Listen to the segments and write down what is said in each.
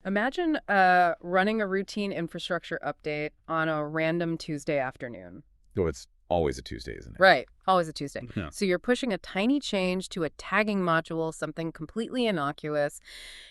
Imagine running a routine infrastructure update on a random Tuesday afternoon. Oh, it's always a Tuesday, isn't it? Right, always a Tuesday. Yeah. So you're pushing a tiny change to a tagging module, something completely innocuous.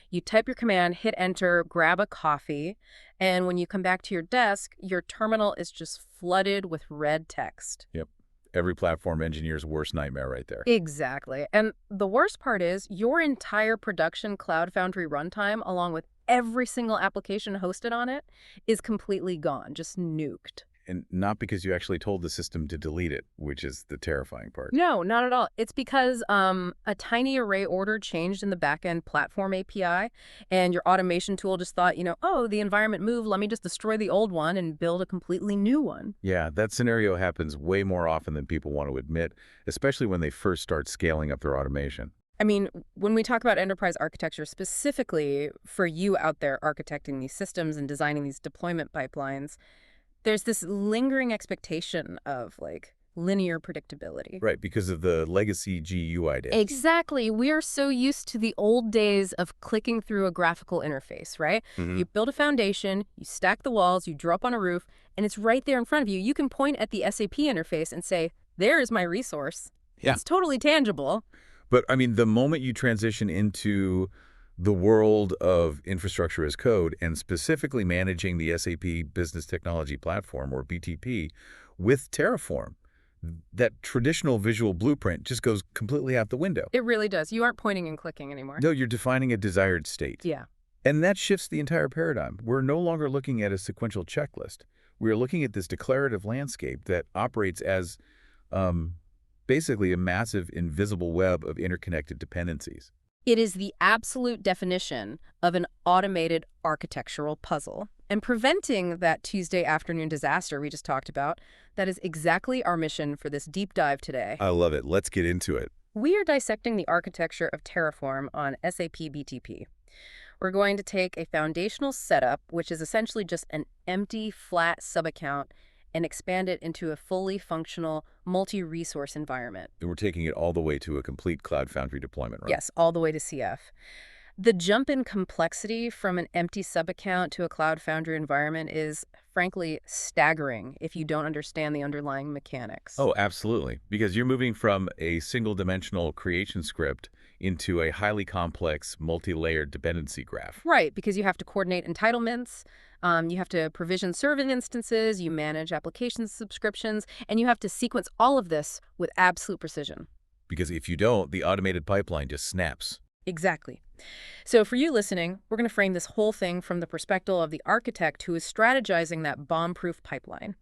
You type your command, hit enter, grab a coffee, and when you come back to your desk, your terminal is just flooded with red text. Yep. Every platform engineer's worst nightmare right there. Exactly. And the worst part is your entire production Cloud Foundry runtime, along with every single application hosted on it, is completely gone, just nuked. And not because you actually told the system to delete it, which is the terrifying part. No, not at all. It's because a tiny array order changed in the backend platform API, and your automation tool just thought, oh, the environment moved, let me just destroy the old one and build a completely new one. Yeah, that scenario happens way more often than people want to admit, especially when they first start scaling up their automation. I mean, when we talk about enterprise architecture specifically for you out there architecting these systems and designing these deployment pipelines, there's this lingering expectation of, linear predictability. Right, because of the legacy GUI days. Exactly. We are so used to the old days of clicking through a graphical interface, right? Mhm. You build a foundation, you stack the walls, you draw up on a roof, and it's right there in front of you. You can point at the SAP interface and say, there is my resource. Yeah. It's totally tangible. But, I mean, the moment you transition into the world of infrastructure as code and specifically managing the SAP Business Technology Platform, or BTP, with Terraform, that traditional visual blueprint just goes completely out the window. It really does. You aren't pointing and clicking anymore. No, you're defining a desired state. Yeah. And that shifts the entire paradigm. We're no longer looking at a sequential checklist. We're looking at this declarative landscape that operates as basically a massive invisible web of interconnected dependencies. It is the absolute definition of an automated architectural puzzle. And preventing that Tuesday afternoon disaster we just talked about, that is exactly our mission for this deep dive today. I love it. Let's get into it. We are dissecting the architecture of Terraform on SAP BTP. We're going to take a foundational setup, which is essentially just an empty, flat subaccount, and expand it into a fully functional, multi-resource environment. And we're taking it all the way to a complete Cloud Foundry deployment, right? Yes, all the way to CF. The jump in complexity from an empty subaccount to a Cloud Foundry environment is, frankly, staggering if you don't understand the underlying mechanics. Oh, absolutely. Because you're moving from a single-dimensional creation script into a highly complex, multi-layered dependency graph. Right, because you have to coordinate entitlements, you have to provision serving instances, you manage application subscriptions, and you have to sequence all of this with absolute precision. Because if you don't, the automated pipeline just snaps. Exactly. So for you listening, we're going to frame this whole thing from the perspective of the architect who is strategizing that bomb-proof pipeline.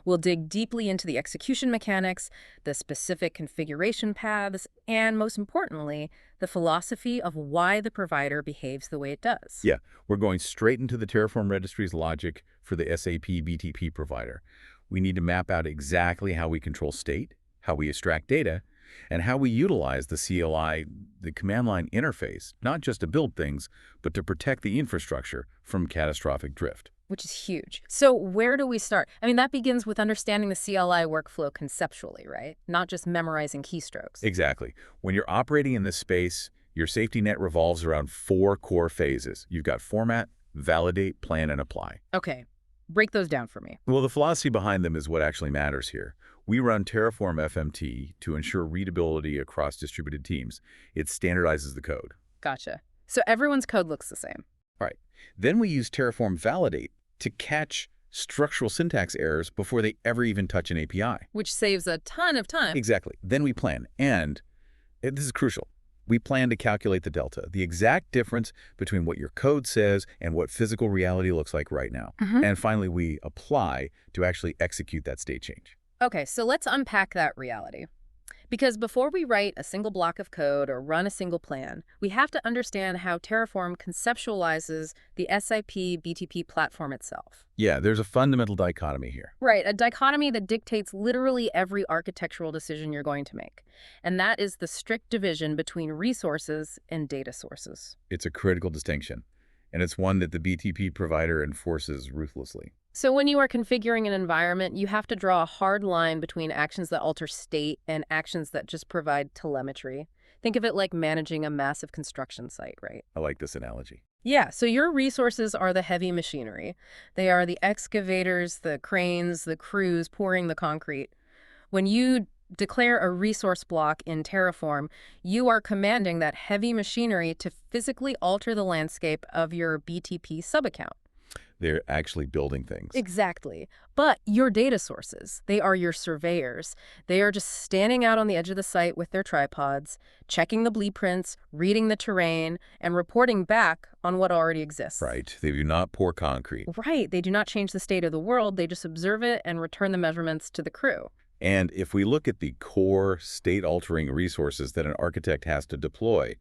We'll dig deeply into the execution mechanics, the specific configuration paths, and most importantly, the philosophy of why the provider behaves the way it does. Yeah, we're going straight into the Terraform registry's logic for the SAP BTP provider. We need to map out exactly how we control state, how we extract data, and how we utilize the CLI, the command line interface, not just to build things, but to protect the infrastructure from catastrophic drift. Which is huge. So where do we start? I mean, that begins with understanding the CLI workflow conceptually, right? Not just memorizing keystrokes. Exactly. When you're operating in this space, your safety net revolves around 4 core phases. You've got format, validate, plan, and apply. Okay, break those down for me. Well, the philosophy behind them is what actually matters here. We run Terraform FMT to ensure readability across distributed teams. It standardizes the code. Gotcha. So everyone's code looks the same. All right. Then we use Terraform validate to catch structural syntax errors before they ever even touch an API. Which saves a ton of time. Exactly. Then we plan. And this is crucial. We plan to calculate the delta, the exact difference between what your code says and what physical reality looks like right now. And finally, we apply to actually execute that state change. Okay, so let's unpack that reality. Because before we write a single block of code or run a single plan, we have to understand how Terraform conceptualizes the SAP BTP platform itself. Yeah, there's a fundamental dichotomy here. Right, a dichotomy that dictates literally every architectural decision you're going to make. And that is the strict division between resources and data sources. It's a critical distinction, and it's one that the BTP provider enforces ruthlessly. So when you are configuring an environment, you have to draw a hard line between actions that alter state and actions that just provide telemetry. Think of it like managing a massive construction site, right? I like this analogy. Yeah, so your resources are the heavy machinery. They are the excavators, the cranes, the crews pouring the concrete. When you declare a resource block in Terraform, you are commanding that heavy machinery to physically alter the landscape of your BTP subaccount. They're actually building things. Exactly. But your data sources, they are your surveyors. They are just standing out on the edge of the site with their tripods, checking the blueprints, reading the terrain, and reporting back on what already exists. Right. They do not pour concrete. Right. They do not change the state of the world. They just observe it and return the measurements to the crew. And if we look at the core state-altering resources that an architect has to deploy,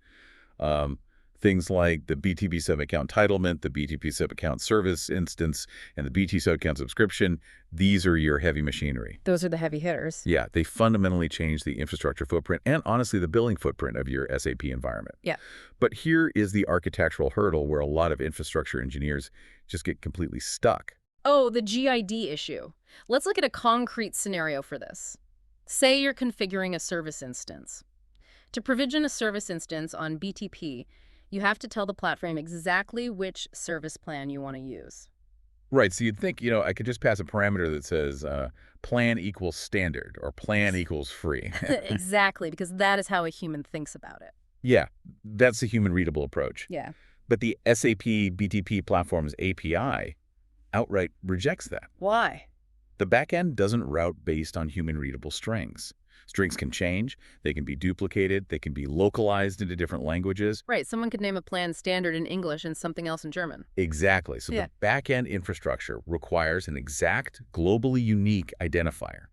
things like the BTP subaccount entitlement, the BTP subaccount service instance, and the BT subaccount subscription, these are your heavy machinery. Those are the heavy hitters. Yeah, they fundamentally change the infrastructure footprint and, honestly, the billing footprint of your SAP environment. Yeah. But here is the architectural hurdle where a lot of infrastructure engineers just get completely stuck. Oh, the GID issue. Let's look at a concrete scenario for this. Say you're configuring a service instance. To provision a service instance on BTP, you have to tell the platform exactly which service plan you want to use. Right, so you'd think, I could just pass a parameter that says plan equals standard or plan equals free. Exactly, because that is how a human thinks about it. Yeah, that's a human-readable approach. Yeah. But the SAP BTP platform's API outright rejects that. Why? The backend doesn't route based on human-readable strings. Strings can change, they can be duplicated, they can be localized into different languages. Right, someone could name a plan standard in English and something else in German. Exactly. So Yeah. the backend infrastructure requires an exact, globally unique identifier,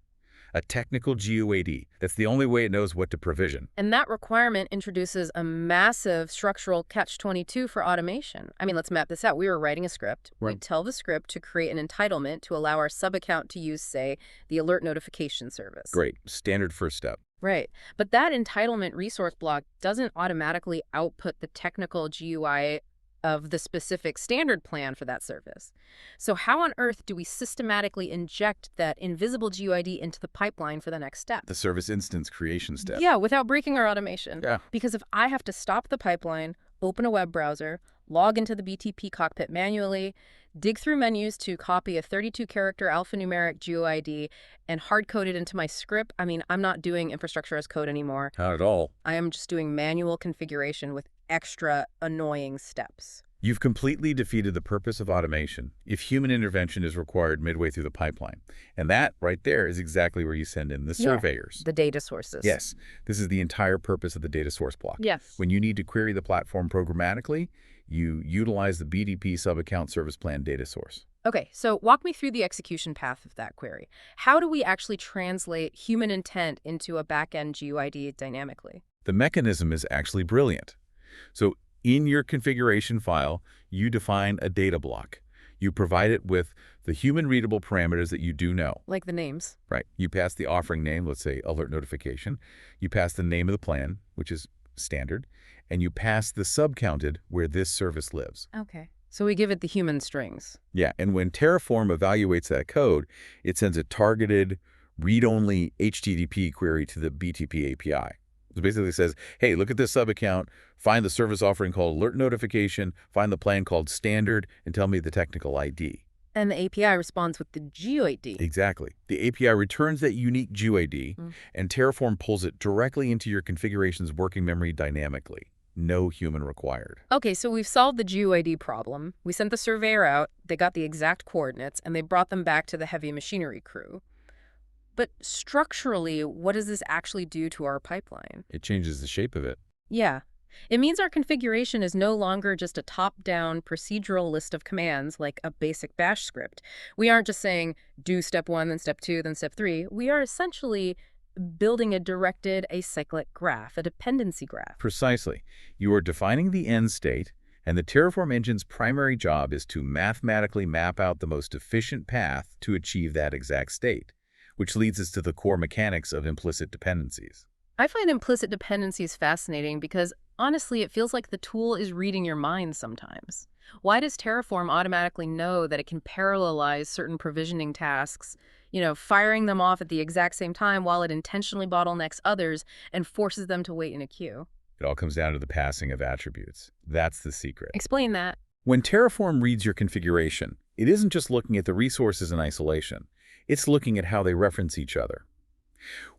a technical GUID. That's the only way it knows what to provision. And that requirement introduces a massive structural catch-22 for automation. I mean, let's map this out. We were writing a script. We Right. tell the script to create an entitlement to allow our subaccount to use, say, the alert notification service. Great. Standard first step. Right. But that entitlement resource block doesn't automatically output the technical GUI of the specific standard plan for that service. So how on earth do we systematically inject that invisible GUID into the pipeline for the next step? The service instance creation step. Yeah, without breaking our automation. Yeah. Because if I have to stop the pipeline, open a web browser, log into the BTP cockpit manually, dig through menus to copy a 32-character alphanumeric GUID, and hard-code it into my script, I mean, I'm not doing infrastructure as code anymore. Not at all. I am just doing manual configuration with extra annoying steps. You've completely defeated the purpose of automation if human intervention is required midway through the pipeline. And that, right there, is exactly where you send in the surveyors. The data sources. Yes, this is the entire purpose of the data source block. Yes. When you need to query the platform programmatically, you utilize the BTP subaccount service plan data source. Okay, so walk me through the execution path of that query. How do we actually translate human intent into a back-end GUID dynamically? The mechanism is actually brilliant. So in your configuration file, you define a data block. You provide it with the human-readable parameters that you do know. Like the names. Right. You pass the offering name, let's say alert notification. You pass the name of the plan, which is standard. And you pass the subcounted where this service lives. Okay. So we give it the human strings. Yeah, and when Terraform evaluates that code, it sends a targeted, read-only HTTP query to the BTP API. It basically says, hey, look at this subaccount, find the service offering called alert notification, find the plan called standard, and tell me the technical ID. And the API responds with the GUID. Exactly. The API returns that unique GUID, and Terraform pulls it directly into your configuration's working memory dynamically. No human required. Okay, so we've solved the GUID problem. We sent the surveyor out, they got the exact coordinates, and they brought them back to the heavy machinery crew. But structurally, what does this actually do to our pipeline? It changes the shape of it. Yeah. It means our configuration is no longer just a top-down procedural list of commands like a basic bash script. We aren't just saying, do step 1, then step 2, then step 3. We are essentially building a directed acyclic graph, a dependency graph. Precisely. You are defining the end state, and the Terraform engine's primary job is to mathematically map out the most efficient path to achieve that exact state, which leads us to the core mechanics of implicit dependencies. I find implicit dependencies fascinating because, honestly, it feels like the tool is reading your mind sometimes. Why does Terraform automatically know that it can parallelize certain provisioning tasks, firing them off at the exact same time while it intentionally bottlenecks others and forces them to wait in a queue? It all comes down to the passing of attributes. That's the secret. Explain that. When Terraform reads your configuration, it isn't just looking at the resources in isolation. It's looking at how they reference each other.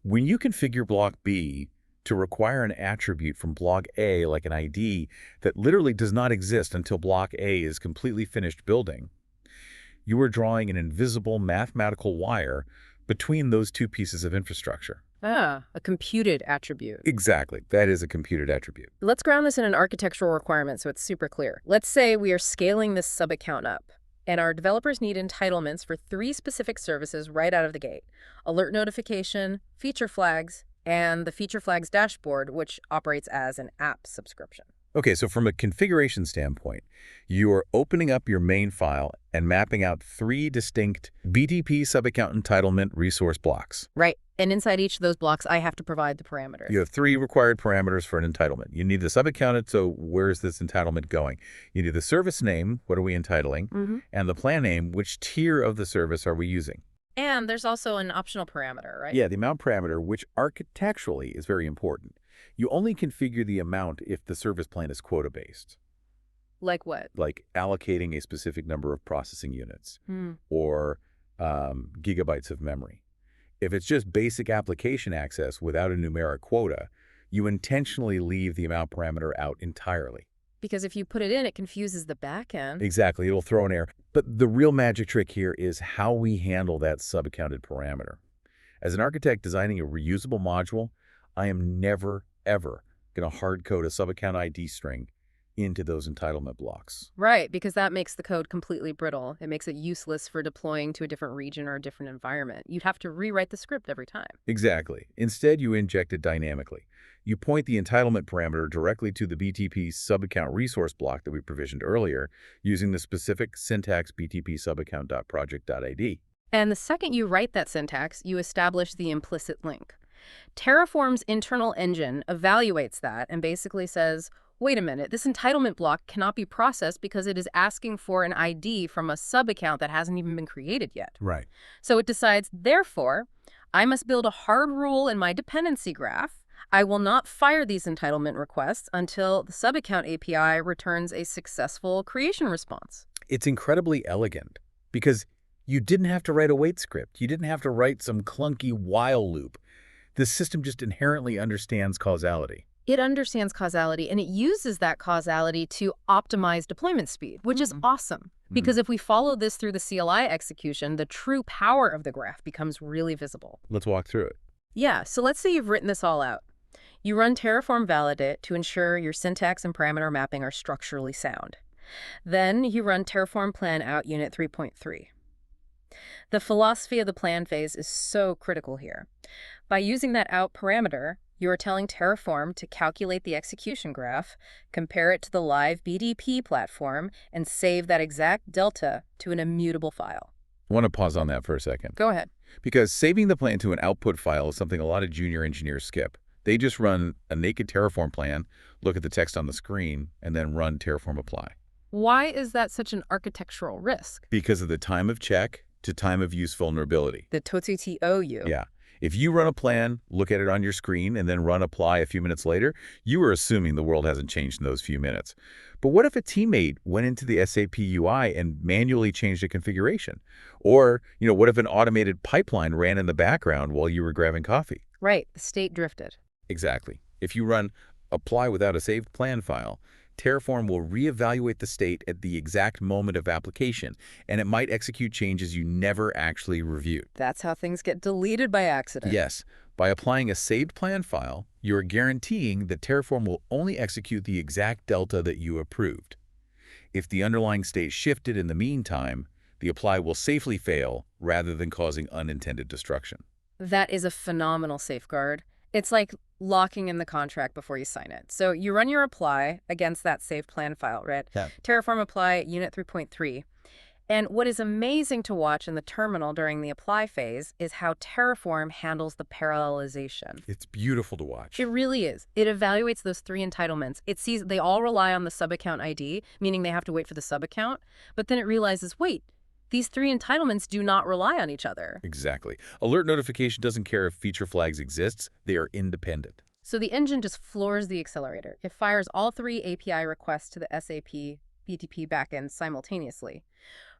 When you configure block B to require an attribute from block A, like an ID, that literally does not exist until block A is completely finished building, you are drawing an invisible mathematical wire between those two pieces of infrastructure. Ah, a computed attribute. Exactly. That is a computed attribute. Let's ground this in an architectural requirement so it's super clear. Let's say we are scaling this sub-account up, and our developers need entitlements for 3 specific services right out of the gate: alert notification, feature flags, and the feature flags dashboard, which operates as an app subscription. Okay, so from a configuration standpoint, you are opening up your main file and mapping out 3 distinct BTP subaccount entitlement resource blocks. Right. And inside each of those blocks, I have to provide the parameters. You have 3 required parameters for an entitlement. You need the subaccount, so where's this entitlement going? You need the service name, what are we entitling, and the plan name, which tier of the service are we using? And there's also an optional parameter, right? Yeah, the amount parameter, which architecturally is very important. You only configure the amount if the service plan is quota-based. Like what? Like allocating a specific number of processing units or gigabytes of memory. If it's just basic application access without a numeric quota, you intentionally leave the amount parameter out entirely. Because if you put it in, it confuses the backend. Exactly. It'll throw an error. But the real magic trick here is how we handle that sub-accounted parameter. As an architect designing a reusable module, I am never, ever going to hard code a sub-account ID string into those entitlement blocks. Right, because that makes the code completely brittle. It makes it useless for deploying to a different region or a different environment. You'd have to rewrite the script every time. Exactly. Instead, you inject it dynamically. You point the entitlement parameter directly to the BTP subaccount resource block that we provisioned earlier using the specific syntax BTP subaccount.project.id. And the second you write that syntax, you establish the implicit link. Terraform's internal engine evaluates that and basically says, wait a minute, this entitlement block cannot be processed because it is asking for an ID from a subaccount that hasn't even been created yet. Right. So it decides, therefore, I must build a hard rule in my dependency graph. I will not fire these entitlement requests until the subaccount API returns a successful creation response. It's incredibly elegant because you didn't have to write a wait script. You didn't have to write some clunky while loop. The system just inherently understands causality. It understands causality, and it uses that causality to optimize deployment speed, which is awesome. Because if we follow this through the CLI execution, the true power of the graph becomes really visible. Let's walk through it. Yeah, so let's say you've written this all out. You run Terraform validate to ensure your syntax and parameter mapping are structurally sound. Then you run Terraform plan out unit 3.3. The philosophy of the plan phase is so critical here. By using that out parameter, you are telling Terraform to calculate the execution graph, compare it to the live BDP platform, and save that exact delta to an immutable file. I want to pause on that for a second. Go ahead. Because saving the plan to an output file is something a lot of junior engineers skip. They just run a naked Terraform plan, look at the text on the screen, and then run Terraform apply. Why is that such an architectural risk? Because of the time of check to time of use vulnerability. The TOTOU. Yeah. If you run a plan, look at it on your screen, and then run apply a few minutes later, you are assuming the world hasn't changed in those few minutes. But what if a teammate went into the SAP UI and manually changed a configuration? Or, what if an automated pipeline ran in the background while you were grabbing coffee? Right, the state drifted. Exactly. If you run apply without a saved plan file, Terraform will reevaluate the state at the exact moment of application, and it might execute changes you never actually reviewed. That's how things get deleted by accident. Yes. By applying a saved plan file, you are guaranteeing that Terraform will only execute the exact delta that you approved. If the underlying state shifted in the meantime, the apply will safely fail rather than causing unintended destruction. That is a phenomenal safeguard. It's like locking in the contract before you sign it. So you run your apply against that saved plan file, right? Yeah. Terraform apply unit 3.3. And what is amazing to watch in the terminal during the apply phase is how Terraform handles the parallelization. It's beautiful to watch. It really is. It evaluates those 3 entitlements. It sees they all rely on the subaccount ID, meaning they have to wait for the subaccount. But then it realizes, wait, these 3 entitlements do not rely on each other. Exactly. Alert notification doesn't care if feature flags exist. They are independent. So the engine just floors the accelerator. It fires all 3 API requests to the SAP BTP backends simultaneously.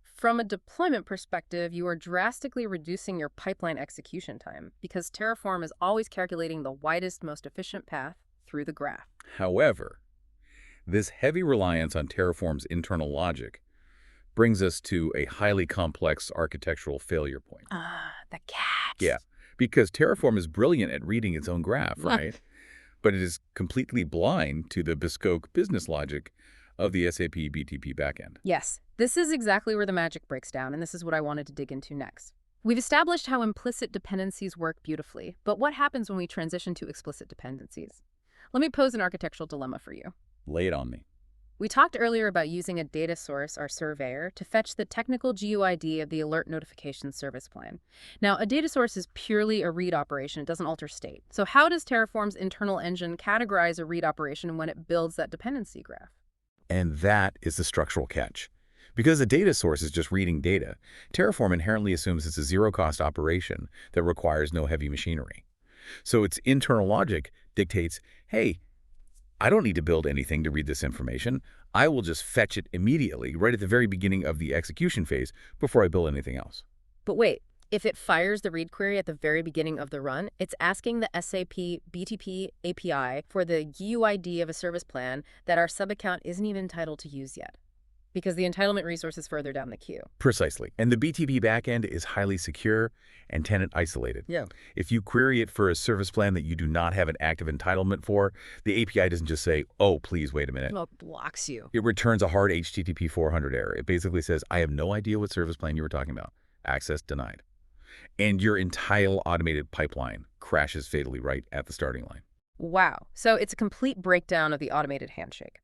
From a deployment perspective, you are drastically reducing your pipeline execution time because Terraform is always calculating the widest, most efficient path through the graph. However, this heavy reliance on Terraform's internal logic brings us to a highly complex architectural failure point. The catch. Yeah, because Terraform is brilliant at reading its own graph, right? But it is completely blind to the bespoke business logic of the SAP BTP backend. Yes, this is exactly where the magic breaks down, and this is what I wanted to dig into next. We've established how implicit dependencies work beautifully, but what happens when we transition to explicit dependencies? Let me pose an architectural dilemma for you. Lay it on me. We talked earlier about using a data source, our surveyor, to fetch the technical GUID of the alert notification service plan. Now, a data source is purely a read operation. It doesn't alter state. So how does Terraform's internal engine categorize a read operation when it builds that dependency graph? And that is the structural catch. Because a data source is just reading data, Terraform inherently assumes it's a zero-cost operation that requires no heavy machinery. So its internal logic dictates, hey, I don't need to build anything to read this information. I will just fetch it immediately, right at the very beginning of the execution phase, before I build anything else. But wait, if it fires the read query at the very beginning of the run, it's asking the SAP BTP API for the GUID of a service plan that our subaccount isn't even entitled to use yet, because the entitlement resource is further down the queue. Precisely. And the BTP backend is highly secure and tenant isolated. Yeah. If you query it for a service plan that you do not have an active entitlement for, the API doesn't just say, oh, please wait a minute. Well, it blocks you. It returns a hard HTTP 400 error. It basically says, I have no idea what service plan you were talking about. Access denied. And your entire automated pipeline crashes fatally right at the starting line. Wow. So it's a complete breakdown of the automated handshake.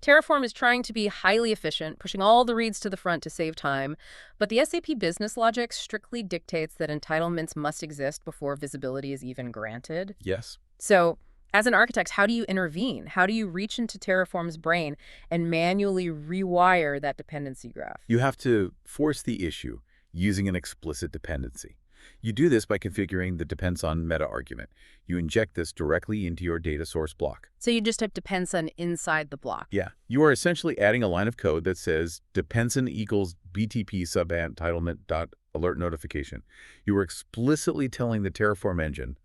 Terraform is trying to be highly efficient, pushing all the reads to the front to save time, but the SAP business logic strictly dictates that entitlements must exist before visibility is even granted. Yes. So, as an architect, how do you intervene? How do you reach into Terraform's brain and manually rewire that dependency graph? You have to force the issue using an explicit dependency. You do this by configuring the depends on meta argument. You inject this directly into your data source block. So you just type depends on inside the block. Yeah. You are essentially adding a line of code that says depends on equals BTP subentitlement dot alert notification. You are explicitly telling the Terraform engine,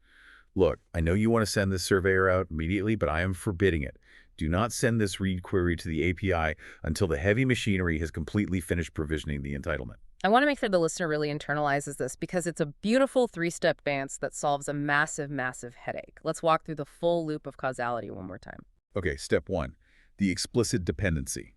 look, I know you want to send this surveyor out immediately, but I am forbidding it. Do not send this read query to the API until the heavy machinery has completely finished provisioning the entitlement. I want to make sure the listener really internalizes this because it's a beautiful three-step dance that solves a massive, massive headache. Let's walk through the full loop of causality one more time. Okay, step 1, the explicit dependency.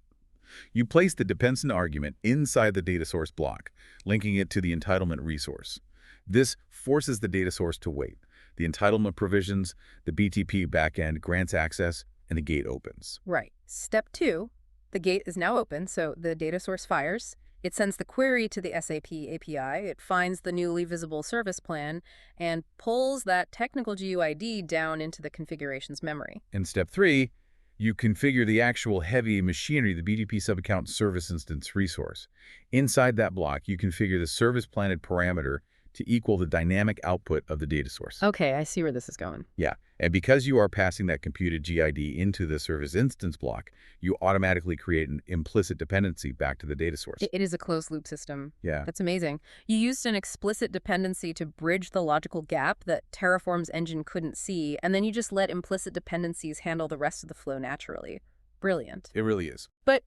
You place the dependent argument inside the data source block, linking it to the entitlement resource. This forces the data source to wait. The entitlement provisions, the BTP backend grants access, and the gate opens. Right. Step 2, the gate is now open, so the data source fires. It sends the query to the SAP API, it finds the newly visible service plan, and pulls that technical GUID down into the configuration's memory. In step 3, you configure the actual heavy machinery, the BTP subaccount service instance resource. Inside that block, you configure the service planted parameter to equal the dynamic output of the data source. Okay, I see where this is going. Yeah, and because you are passing that computed GID into the service instance block, you automatically create an implicit dependency back to the data source. It is a closed-loop system. Yeah. That's amazing. You used an explicit dependency to bridge the logical gap that Terraform's engine couldn't see, and then you just let implicit dependencies handle the rest of the flow naturally. Brilliant. It really is. But,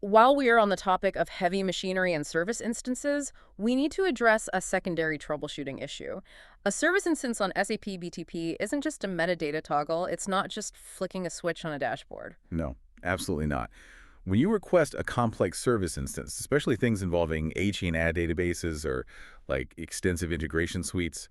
while we are on the topic of heavy machinery and service instances, we need to address a secondary troubleshooting issue. A service instance on SAP BTP isn't just a metadata toggle. It's not just flicking a switch on a dashboard. No, absolutely not. When you request a complex service instance, especially things involving HE and add databases or like extensive integration suites,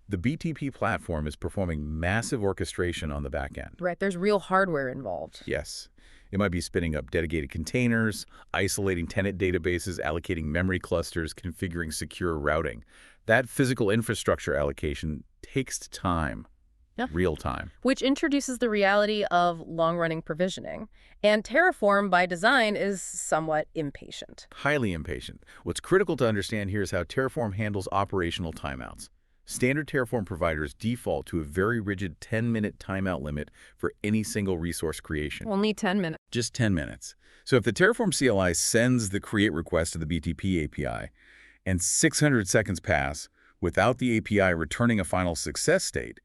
the BTP platform is performing massive orchestration on the back end. Right, there's real hardware involved. Yes. It might be spinning up dedicated containers, isolating tenant databases, allocating memory clusters, configuring secure routing. That physical infrastructure allocation takes time, real time. Which introduces the reality of long-running provisioning. And Terraform, by design, is somewhat impatient. Highly impatient. What's critical to understand here is how Terraform handles operational timeouts. Standard Terraform providers default to a very rigid 10-minute timeout limit for any single resource creation. Only 10 minutes. Just 10 minutes. So if the Terraform CLI sends the create request to the BTP API and 600 seconds pass without the API returning a final success state,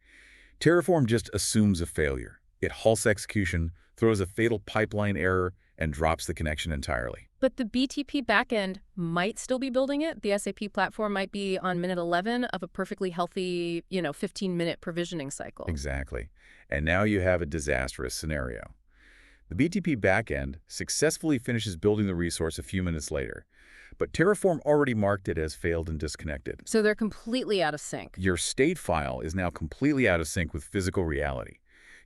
Terraform just assumes a failure. It halts execution, throws a fatal pipeline error, and drops the connection entirely. But the BTP backend might still be building it. The SAP platform might be on minute 11 of a perfectly healthy, 15-minute provisioning cycle. Exactly. And now you have a disastrous scenario. The BTP backend successfully finishes building the resource a few minutes later, but Terraform already marked it as failed and disconnected. So they're completely out of sync. Your state file is now completely out of sync with physical reality.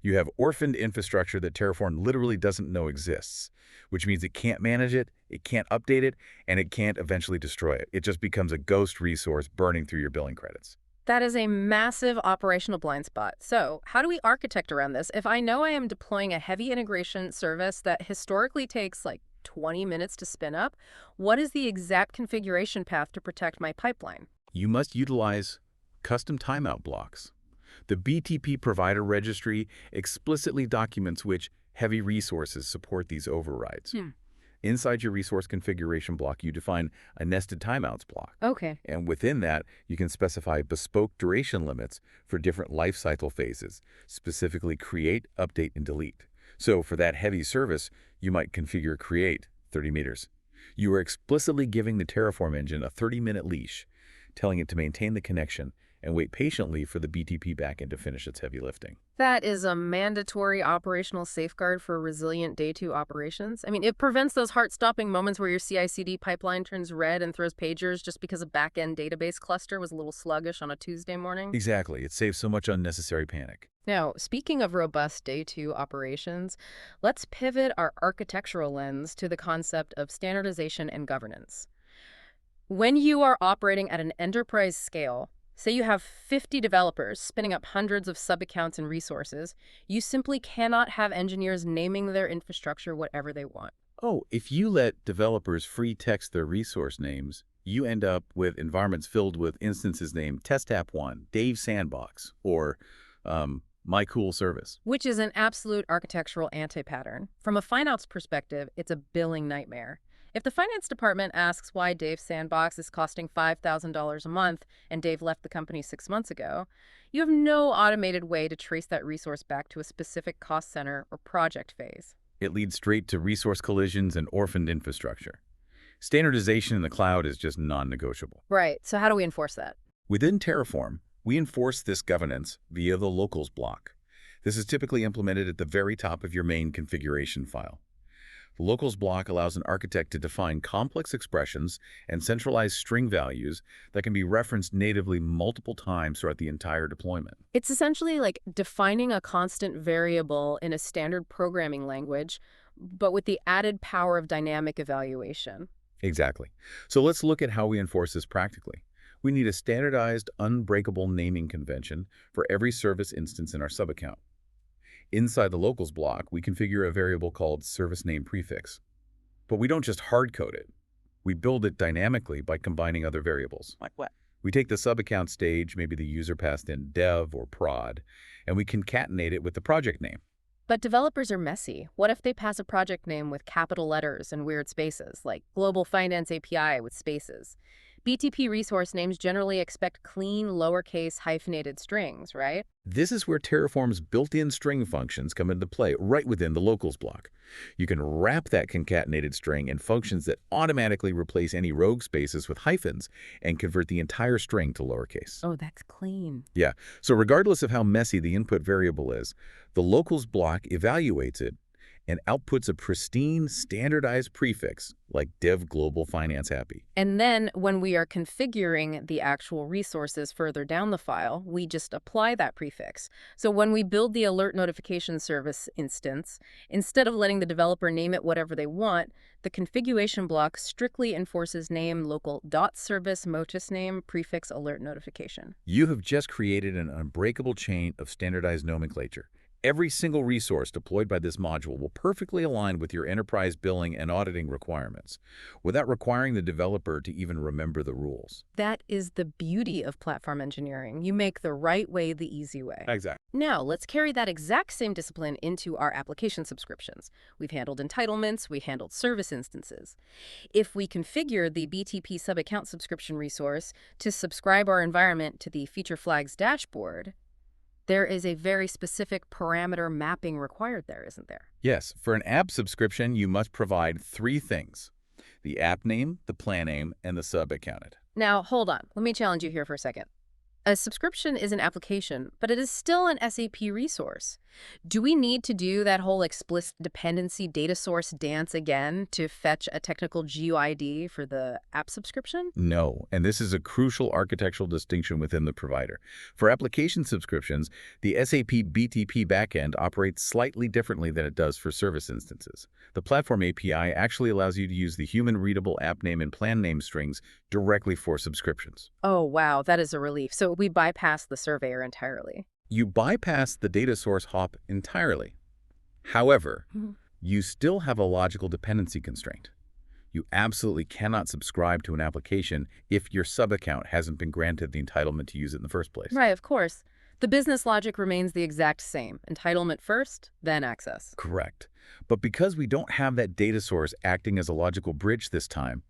You have orphaned infrastructure that Terraform literally doesn't know exists, which means it can't manage it, it can't update it, and it can't eventually destroy it. It just becomes a ghost resource burning through your billing credits. That is a massive operational blind spot. So how do we architect around this? If I know I am deploying a heavy integration service that historically takes like 20 minutes to spin up, what is the exact configuration path to protect my pipeline? You must utilize custom timeout blocks. The BTP provider registry explicitly documents which heavy resources support these overrides. Inside your resource configuration block, you define a nested timeouts block. Okay. And within that, you can specify bespoke duration limits for different lifecycle phases, specifically create, update, and delete. So for that heavy service, you might configure create 30 meters. You are explicitly giving the Terraform engine a 30-minute leash, telling it to maintain the connection and wait patiently for the BTP backend to finish its heavy lifting. That is a mandatory operational safeguard for resilient day 2 operations. I mean, it prevents those heart-stopping moments where your CI/CD pipeline turns red and throws pagers just because a back-end database cluster was a little sluggish on a Tuesday morning. Exactly. It saves so much unnecessary panic. Now, speaking of robust day 2 operations, let's pivot our architectural lens to the concept of standardization and governance. When you are operating at an enterprise scale, say you have 50 developers spinning up hundreds of subaccounts and resources, you simply cannot have engineers naming their infrastructure whatever they want. Oh, if you let developers free text their resource names, you end up with environments filled with instances named TestApp1, Dave Sandbox, or My Cool Service. Which is an absolute architectural anti-pattern. From a finance perspective, it's a billing nightmare. If the finance department asks why Dave's Sandbox is costing $5,000 a month and Dave left the company 6 months ago, you have no automated way to trace that resource back to a specific cost center or project phase. It leads straight to resource collisions and orphaned infrastructure. Standardization in the cloud is just non-negotiable. Right. So how do we enforce that? Within Terraform, we enforce this governance via the locals block. This is typically implemented at the very top of your main configuration file. The locals block allows an architect to define complex expressions and centralized string values that can be referenced natively multiple times throughout the entire deployment. It's essentially like defining a constant variable in a standard programming language, but with the added power of dynamic evaluation. Exactly. So let's look at how we enforce this practically. We need a standardized, unbreakable naming convention for every service instance in our subaccount. Inside the locals block, we configure a variable called service name prefix. But we don't just hard-code it. We build it dynamically by combining other variables. Like what? We take the subaccount stage, maybe the user passed in dev or prod, and we concatenate it with the project name. But developers are messy. What if they pass a project name with capital letters and weird spaces, like Global Finance API with spaces? BTP resource names generally expect clean, lowercase, hyphenated strings, right? This is where Terraform's built-in string functions come into play right within the locals block. You can wrap that concatenated string in functions that automatically replace any rogue spaces with hyphens and convert the entire string to lowercase. Oh, that's clean. Yeah, so regardless of how messy the input variable is, the locals block evaluates it and outputs a pristine, standardized prefix like dev global finance happy. And then when we are configuring the actual resources further down the file, we just apply that prefix. So when we build the alert notification service instance, instead of letting the developer name it whatever they want, the configuration block strictly enforces name local .service motus name prefix alert notification. You have just created an unbreakable chain of standardized nomenclature. Every single resource deployed by this module will perfectly align with your enterprise billing and auditing requirements, without requiring the developer to even remember the rules. That is the beauty of platform engineering. You make the right way the easy way. Exactly. Now, let's carry that exact same discipline into our application subscriptions. We've handled entitlements, we handled service instances. If we configure the BTP subaccount subscription resource to subscribe our environment to the feature flags dashboard, there is a very specific parameter mapping required there, isn't there? Yes, for an app subscription, you must provide three things: the app name, the plan name, and the sub-account. Now, hold on. Let me challenge you here for a second. A subscription is an application, but it is still an SAP resource. Do we need to do that whole explicit dependency data source dance again to fetch a technical GUID for the app subscription? No, and this is a crucial architectural distinction within the provider. For application subscriptions, the SAP BTP backend operates slightly differently than it does for service instances. The platform API actually allows you to use the human-readable app name and plan name strings directly for subscriptions. Oh, wow, that is a relief. So we bypass the surveyor entirely. You bypass the data source hop entirely. However, you still have a logical dependency constraint. You absolutely cannot subscribe to an application if your sub-account hasn't been granted the entitlement to use it in the first place. Right, of course. The business logic remains the exact same. Entitlement first, then access. Correct. But because we don't have that data source acting as a logical bridge this time,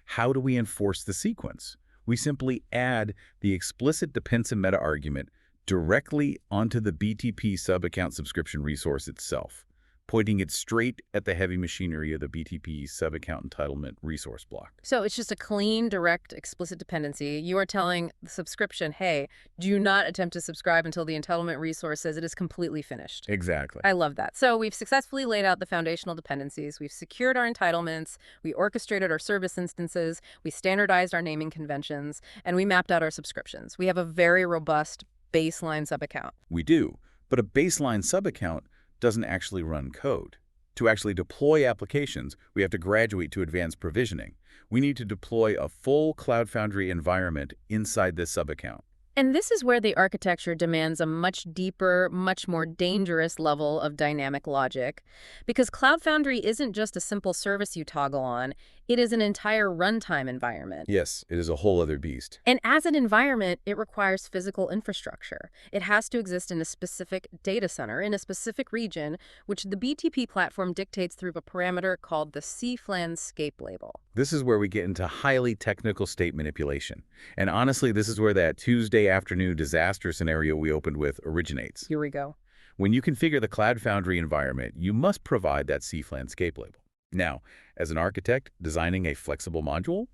how do we enforce the sequence? We simply add the explicit depends and meta argument directly onto the BTP sub-account subscription resource itself, pointing it straight at the heavy machinery of the BTP sub-account entitlement resource block. So it's just a clean, direct, explicit dependency. You are telling the subscription, hey, do not attempt to subscribe until the entitlement resource says it is completely finished. Exactly. I love that. So we've successfully laid out the foundational dependencies. We've secured our entitlements. We orchestrated our service instances. We standardized our naming conventions. And we mapped out our subscriptions. We have a very robust baseline sub-account. We do, but a baseline sub-account doesn't actually run code. To actually deploy applications, we have to graduate to advanced provisioning. We need to deploy a full Cloud Foundry environment inside this sub-account. And this is where the architecture demands a much deeper, much more dangerous level of dynamic logic. Because Cloud Foundry isn't just a simple service you toggle on, it is an entire runtime environment. Yes, it is a whole other beast. And as an environment, it requires physical infrastructure. It has to exist in a specific data center, in a specific region, which the BTP platform dictates through a parameter called the CFLAN scape label. This is where we get into highly technical state manipulation. And honestly, this is where that Tuesday afternoon disaster scenario we opened with originates. Here we go. When you configure the Cloud Foundry environment, you must provide that CFLAN scape label. Now, as an architect designing a flexible module,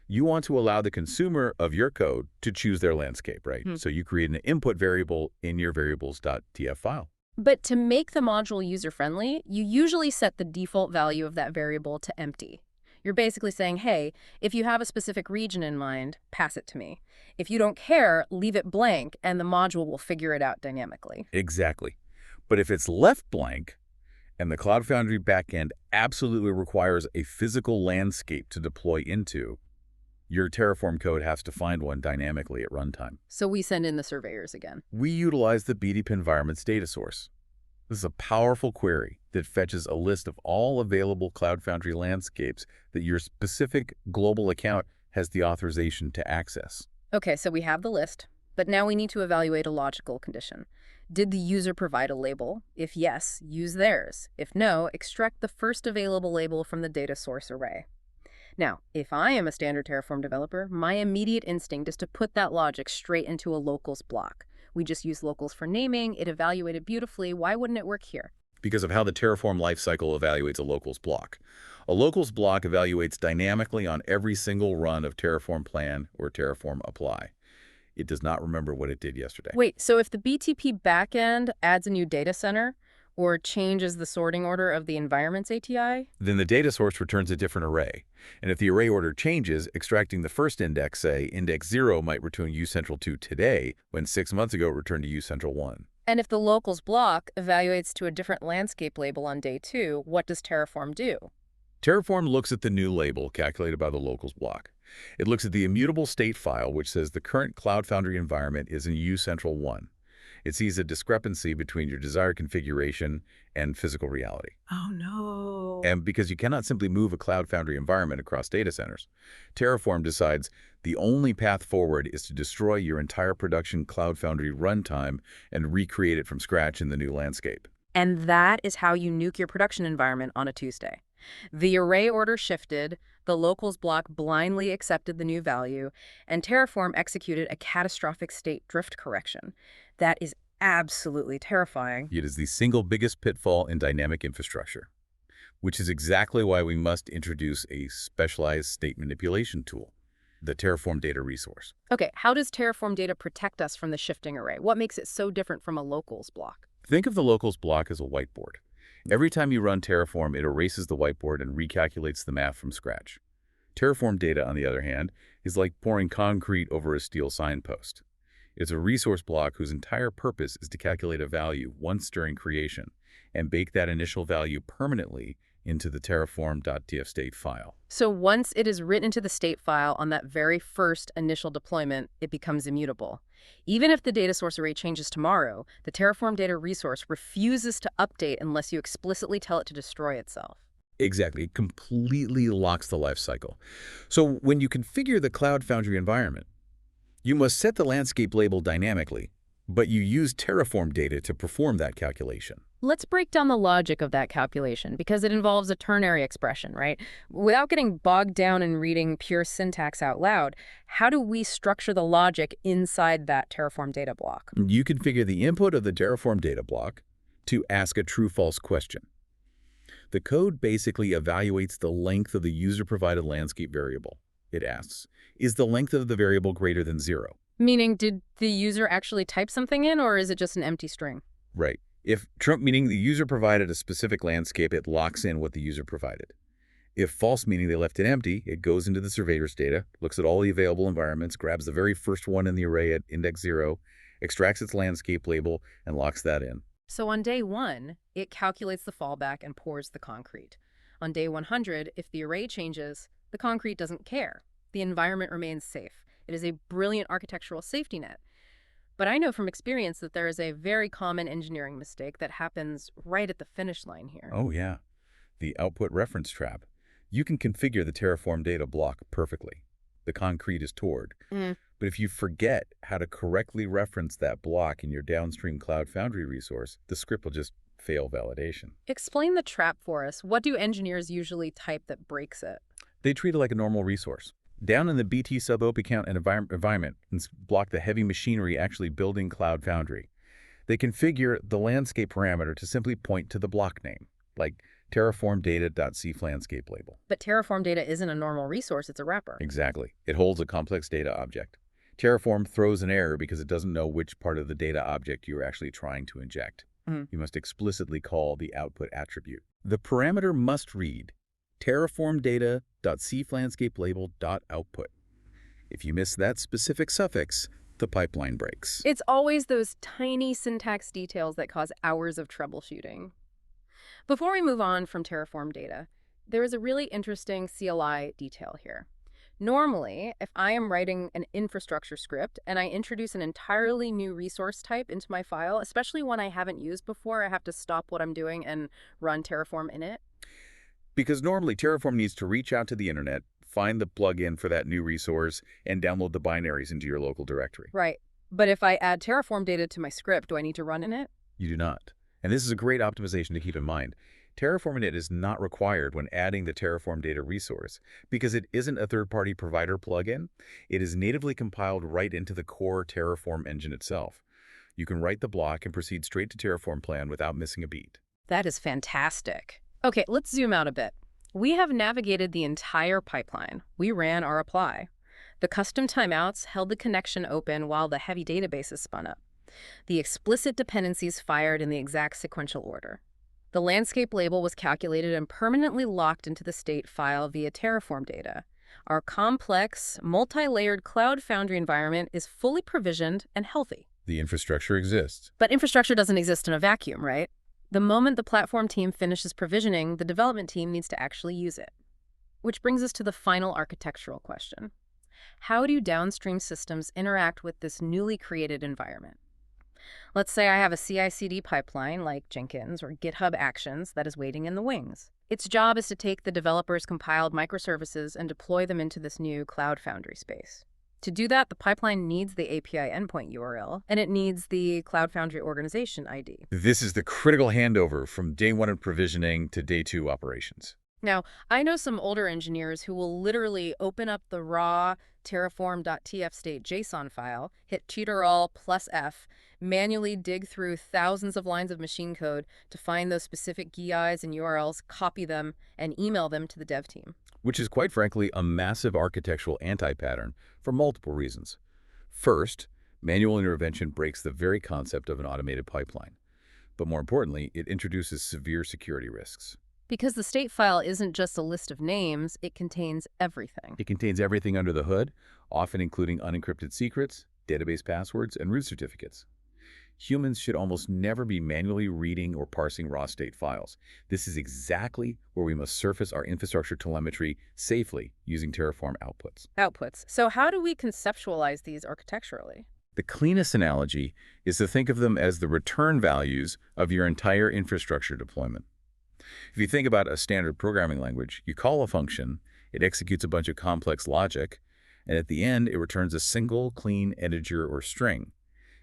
you want to allow the consumer of your code to choose their landscape, right? So you create an input variable in your variables.tf file. But to make the module user-friendly, you usually set the default value of that variable to empty. You're basically saying, hey, if you have a specific region in mind, pass it to me. If you don't care, leave it blank, and the module will figure it out dynamically. Exactly. But if it's left blank, and the Cloud Foundry backend absolutely requires a physical landscape to deploy into, your Terraform code has to find one dynamically at runtime. So we send in the surveyors again. We utilize the BTP environment's data source. This is a powerful query that fetches a list of all available Cloud Foundry landscapes that your specific global account has the authorization to access. Okay, so we have the list, but now we need to evaluate a logical condition. Did the user provide a label? If yes, use theirs. If no, extract the first available label from the data source array. Now, if I am a standard Terraform developer, my immediate instinct is to put that logic straight into a locals block. We just use locals for naming. It evaluated beautifully. Why wouldn't it work here? Because of how the Terraform lifecycle evaluates a locals block. A locals block evaluates dynamically on every single run of Terraform plan or Terraform apply. It does not remember what it did yesterday. Wait, so if the BTP backend adds a new data center or changes the sorting order of the environments ATI? Then the data source returns a different array. And if the array order changes, extracting the first index, say, index 0 might return uCentral2 today, when 6 months ago it returned to uCentral1. And if the locals block evaluates to a different landscape label on day 2, what does Terraform do? Terraform looks at the new label calculated by the locals block. It looks at the immutable state file, which says the current Cloud Foundry environment is in uCentral1. It sees a discrepancy between your desired configuration and physical reality. Oh, no. And because you cannot simply move a Cloud Foundry environment across data centers, Terraform decides the only path forward is to destroy your entire production Cloud Foundry runtime and recreate it from scratch in the new landscape. And that is how you nuke your production environment on a Tuesday. The array order shifted, the locals block blindly accepted the new value, and Terraform executed a catastrophic state drift correction. That is absolutely terrifying. It is the single biggest pitfall in dynamic infrastructure, which is exactly why we must introduce a specialized state manipulation tool, the Terraform data resource. Okay, how does Terraform data protect us from the shifting array? What makes it so different from a locals block? Think of the locals block as a whiteboard. Every time you run Terraform, it erases the whiteboard and recalculates the math from scratch. Terraform data, on the other hand, is like pouring concrete over a steel signpost. It's a resource block whose entire purpose is to calculate a value once during creation and bake that initial value permanently into the terraform.tf state file. So once it is written into the state file on that very first initial deployment, it becomes immutable. Even if the data source array changes tomorrow, the Terraform data resource refuses to update unless you explicitly tell it to destroy itself. Exactly. It completely locks the life cycle. So when you configure the Cloud Foundry environment, you must set the landscape label dynamically, but you use Terraform data to perform that calculation. Let's break down the logic of that calculation, because it involves a ternary expression, right? Without getting bogged down in reading pure syntax out loud, how do we structure the logic inside that Terraform data block? You configure the input of the Terraform data block to ask a true-false question. The code basically evaluates the length of the user-provided landscape variable. It asks, is the length of the variable greater than 0? Meaning, did the user actually type something in, or is it just an empty string? Right. If true, meaning the user provided a specific landscape, it locks in what the user provided. If false, meaning they left it empty, it goes into the surveyor's data, looks at all the available environments, grabs the very first one in the array at index 0, extracts its landscape label, and locks that in. So on day 1, it calculates the fallback and pours the concrete. On day 100, if the array changes, the concrete doesn't care. The environment remains safe. It is a brilliant architectural safety net. But I know from experience that there is a very common engineering mistake that happens right at the finish line here. Oh, yeah. The output reference trap. You can configure the Terraform data block perfectly. The concrete is stored. But if you forget how to correctly reference that block in your downstream Cloud Foundry resource, the script will just fail validation. Explain the trap for us. What do engineers usually type that breaks it? They treat it like a normal resource. Down in the BT sub-op account and environment, and block the heavy machinery actually building Cloud Foundry. They configure the landscape parameter to simply point to the block name, like Terraform data.cf landscape label. But Terraform data isn't a normal resource, it's a wrapper. Exactly. It holds a complex data object. Terraform throws an error because it doesn't know which part of the data object you're actually trying to inject. You must explicitly call the output attribute. The parameter must read Terraform data.cf landscape label.output. If you miss that specific suffix, the pipeline breaks. It's always those tiny syntax details that cause hours of troubleshooting. Before we move on from Terraform data, there is a really interesting CLI detail here. Normally, if I am writing an infrastructure script and I introduce an entirely new resource type into my file, especially one I haven't used before, I have to stop what I'm doing and run Terraform in it. Because normally Terraform needs to reach out to the internet, find the plugin for that new resource, and download the binaries into your local directory. Right. But if I add Terraform data to my script, do I need to run in it? You do not. And this is a great optimization to keep in mind. Terraform init is not required when adding the Terraform data resource because it isn't a third-party provider plugin. It is natively compiled right into the core Terraform engine itself. You can write the block and proceed straight to Terraform plan without missing a beat. That is fantastic. Okay, let's zoom out a bit. We have navigated the entire pipeline. We ran our apply. The custom timeouts held the connection open while the heavy databases spun up. The explicit dependencies fired in the exact sequential order. The landscape label was calculated and permanently locked into the state file via Terraform data. Our complex, multi-layered Cloud Foundry environment is fully provisioned and healthy. The infrastructure exists. But infrastructure doesn't exist in a vacuum, right? The moment the platform team finishes provisioning, the development team needs to actually use it. Which brings us to the final architectural question. How do downstream systems interact with this newly created environment? Let's say I have a CI/CD pipeline like Jenkins or GitHub Actions that is waiting in the wings. Its job is to take the developer's compiled microservices and deploy them into this new Cloud Foundry space. To do that, the pipeline needs the API endpoint URL, and it needs the Cloud Foundry organization ID. This is the critical handover from day one of provisioning to day two operations. Now, I know some older engineers who will literally open up the raw terraform.tf state JSON file, hit Cheater-all plus F, manually dig through thousands of lines of machine code to find those specific GIs and URLs, copy them, and email them to the dev team. Which is quite frankly a massive architectural anti-pattern for multiple reasons. First, manual intervention breaks the very concept of an automated pipeline. But more importantly, it introduces severe security risks. Because the state file isn't just a list of names, it contains everything. It contains everything under the hood, often including unencrypted secrets, database passwords, and root certificates. Humans should almost never be manually reading or parsing raw state files. This is exactly where we must surface our infrastructure telemetry safely using Terraform outputs. Outputs. So how do we conceptualize these architecturally? The cleanest analogy is to think of them as the return values of your entire infrastructure deployment. If you think about a standard programming language, you call a function, it executes a bunch of complex logic, and at the end, it returns a single, clean integer or string.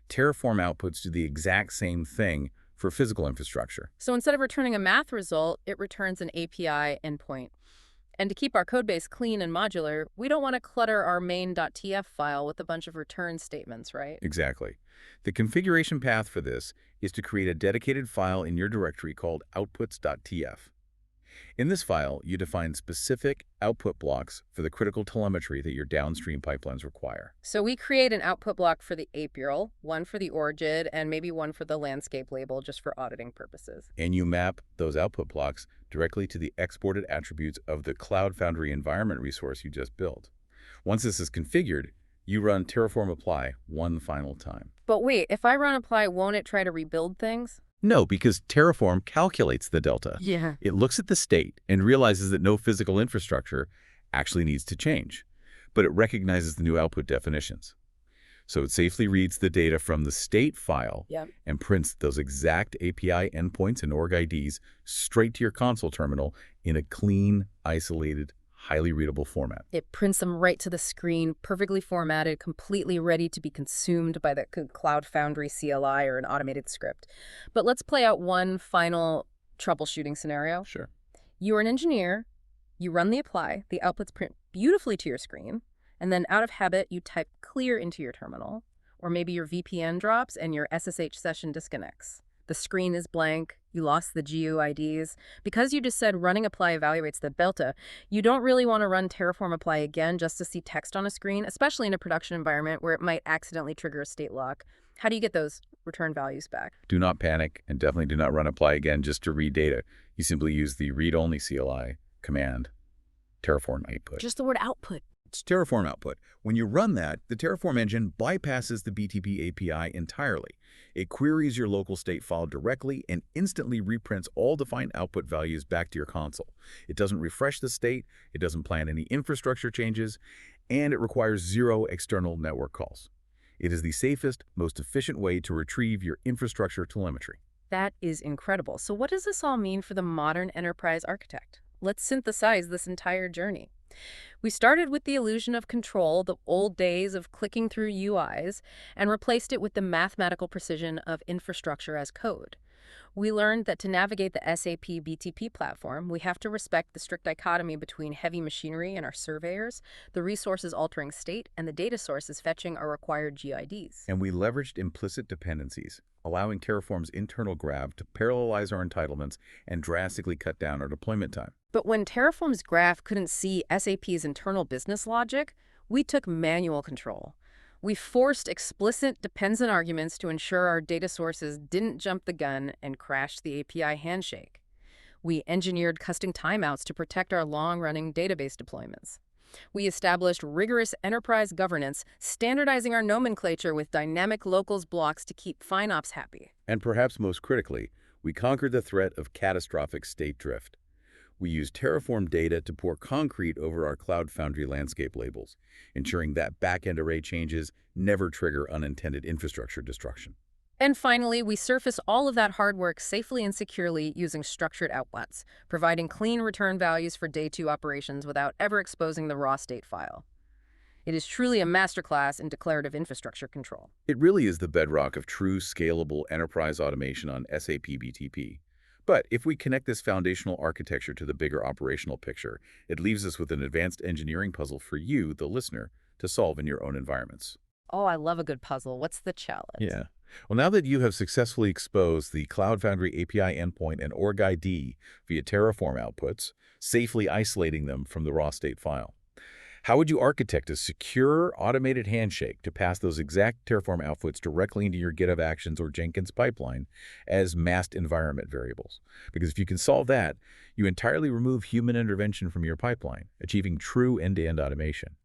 Terraform outputs do the exact same thing for physical infrastructure. So instead of returning a math result, it returns an API endpoint. And to keep our codebase clean and modular, we don't want to clutter our main.tf file with a bunch of return statements, right? Exactly. The configuration path for this is to create a dedicated file in your directory called outputs.tf. In this file, you define specific output blocks for the critical telemetry that your downstream pipelines require. So we create an output block for the ape URL, one for the origin, and maybe one for the landscape label just for auditing purposes. And you map those output blocks directly to the exported attributes of the Cloud Foundry environment resource you just built. Once this is configured, you run Terraform apply one final time. But wait, if I run apply, won't it try to rebuild things? No, because Terraform calculates the delta. Yeah. It looks at the state and realizes that no physical infrastructure actually needs to change, but it recognizes the new output definitions. So it safely reads the data from the state file and prints those exact API endpoints and org IDs straight to your console terminal in a clean, isolated, highly readable format. It prints them right to the screen, perfectly formatted, completely ready to be consumed by the Cloud Foundry CLI or an automated script. But let's play out one final troubleshooting scenario. Sure. You're an engineer, you run the apply, the outputs print beautifully to your screen, and then out of habit, you type clear into your terminal, or maybe your VPN drops and your SSH session disconnects. The screen is blank, you lost the GUIDs. Because you just said running apply evaluates the delta, you don't really want to run Terraform apply again just to see text on a screen, especially in a production environment where it might accidentally trigger a state lock. How do you get those return values back? Do not panic, and definitely do not run apply again just to read data. You simply use the read-only CLI command, Terraform output. Just the word output. It's Terraform output. When you run that, the Terraform engine bypasses the BTP API entirely. It queries your local state file directly and instantly reprints all defined output values back to your console. It doesn't refresh the state, it doesn't plan any infrastructure changes, and it requires zero external network calls. It is the safest, most efficient way to retrieve your infrastructure telemetry. That is incredible. So what does this all mean for the modern enterprise architect? Let's synthesize this entire journey. We started with the illusion of control, the old days of clicking through UIs, and replaced it with the mathematical precision of infrastructure as code. We learned that to navigate the SAP BTP platform, we have to respect the strict dichotomy between heavy machinery and our surveyors, the resources altering state, and the data sources fetching our required GIDs. And we leveraged implicit dependencies, allowing Terraform's internal graph to parallelize our entitlements and drastically cut down our deployment time. But when Terraform's graph couldn't see SAP's internal business logic, we took manual control. We forced explicit dependent arguments to ensure our data sources didn't jump the gun and crash the API handshake. We engineered custom timeouts to protect our long-running database deployments. We established rigorous enterprise governance, standardizing our nomenclature with dynamic locals blocks to keep FinOps happy. And perhaps most critically, we conquered the threat of catastrophic state drift. We used Terraform data to pour concrete over our Cloud Foundry landscape labels, ensuring that back-end array changes never trigger unintended infrastructure destruction. And finally, we surface all of that hard work safely and securely using structured outputs, providing clean return values for day two operations without ever exposing the raw state file. It is truly a masterclass in declarative infrastructure control. It really is the bedrock of true scalable enterprise automation on SAP BTP. But if we connect this foundational architecture to the bigger operational picture, it leaves us with an advanced engineering puzzle for you, the listener, to solve in your own environments. Oh, I love a good puzzle. What's the challenge? Yeah. Well, now that you have successfully exposed the Cloud Foundry API endpoint and org ID via Terraform outputs, safely isolating them from the raw state file, how would you architect a secure, automated handshake to pass those exact Terraform outputs directly into your GitHub Actions or Jenkins pipeline as masked environment variables? Because if you can solve that, you entirely remove human intervention from your pipeline, achieving true end-to-end automation.